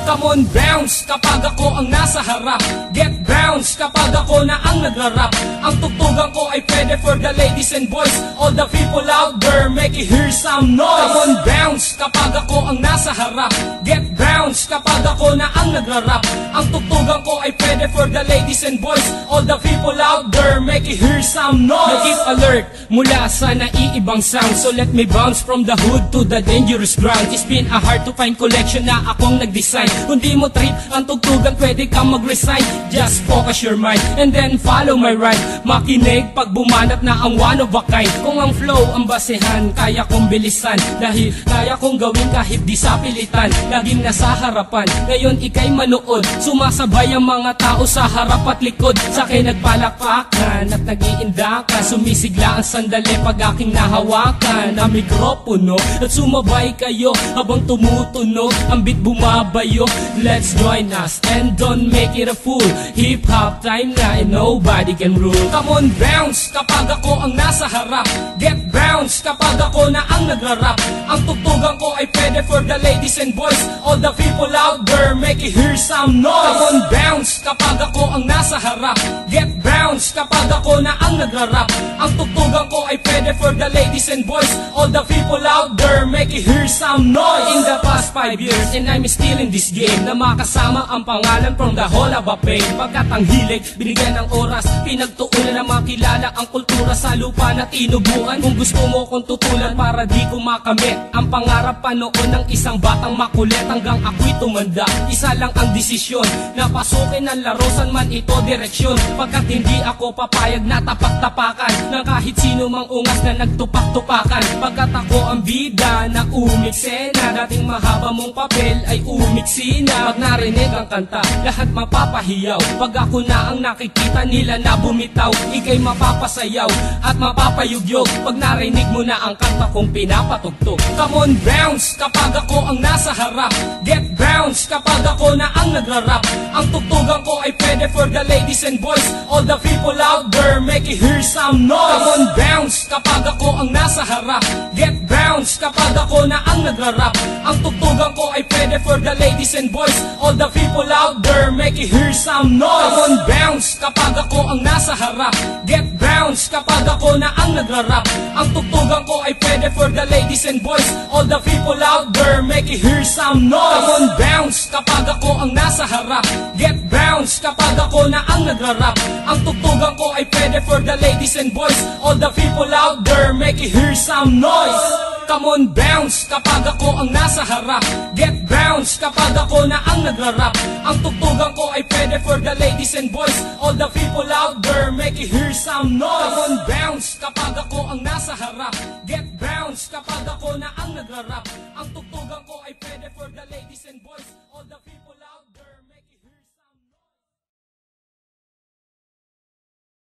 Come on, bounce kapag ako ang nasa harap. Get bounce kapag ako na ang nagrarap. Ang tugtugan ko ay pwede for the ladies and boys. All the people out there, make it hear some noise. Come on, bounce kapag ako ang nasa harap. Get bounce kapag ako na ang nagrarap. Ang tugtugan ko ay pwede for the ladies and boys. All the people out there, make it hear some noise. Keep alert mula sa naiibang sound. So let me bounce from the hood to the dangerous ground. It's been a hard to find collection na akong nag-design. Kung di mo trip ang tugtugan, pwede kang mag-resign. Just focus your mind and then follow my rhyme. Makinig pag bumanat na ang one of a kind. Kung ang flow ang basehan, kaya kong bilisan. Dahil kaya kong gawin kahit di sa pilitan. Laging nasa harapan, ngayon ikay manood. Sumasabay ang mga tao sa harap at likod. Sa akin nagpalakpakan at nag-iindakan. Sumisigla ang sandali pag aking nahawakan na mikropono. At sumabay kayo habang tumutunog ang beat bumabayo. Let's join us and don't make it a fool. Hip-hop time na and nobody can rule. Come on, bounce kapag ako ang nasa harap. Get bounce kapag ako na ang nagrarap. Ang tugtugan ko ay pwede for the ladies and boys. All the people out there, make it hear some noise. Come on, bounce kapag ako ang nasa harap. Get bounce kapag ako na ang nagrarap. Ang tugtugan ko ay pwede for the ladies and boys. All the people out there, make it hear some noise. In the past 5 years and I'm still in this game, na makasama ang pangalan from the whole of a pain. Pagkat ang hilig, binigyan ng oras, pinagtuunan na makilala ang kultura sa lupa na tinubuan. Kung gusto mo kong tutulan para di ko makamit ang pangarap pa noon ng isang batang makulit. Hanggang ako'y tumanda, isa lang ang desisyon, na pasukin ang larosan man ito direksyon. Pagkat hindi ako papayag na tapak-tapakan ng kahit sino mang ungas na nagtupak-tupakan. Pagkat ako ang bida na umiksena, dating mahaba mong papel ay umiksi na. Pag narinig ang kanta, lahat mapapahiyaw. Pag ako na ang nakikita nila na bumitaw, ikay mapapasayaw at mapapayugyog pag narinig mo na ang kanta kong pinapatugtog. Come on, bounce kapag ako ang nasa harap. Get bounce kapag ako na ang nagrarap. Ang tugtugan ko ay pwede for the ladies and boys. All the people out there, make it hear some noise. Come on, bounce kapag ako ang nasa harap. Get bounce kapag ako na ang nagrarap. Ang tugtugan ko ay pwede for the ladies and boys. All the people out there, make it hear some noise. Come on, bounce kapag ako ang nasa harap. Get bounce kapag ako na ang nagrarap. Ang tugtugan ko ay pwede for the ladies and boys. All the people out there, make it hear some noise. Come on, bounce kapag ako ang nasa harap. Get bounce kapag ako na ang nagrarap. Ang tugtugan ko ay pwede for the ladies and boys. All the people out there, make it hear some noise. Come on, bounce kapag ako ang nasa harap. Get bounce kapag ako na ang nagrarap. Ang tugtugan ko ay pwede for the ladies and boys. All the people out there, make it hear some noise. Come on, bounce kapag ako ang nasa harap. Get bounce kapag ako na ang nagrarap. Ang tugtugan ko ay pwede for the ladies and boys. All the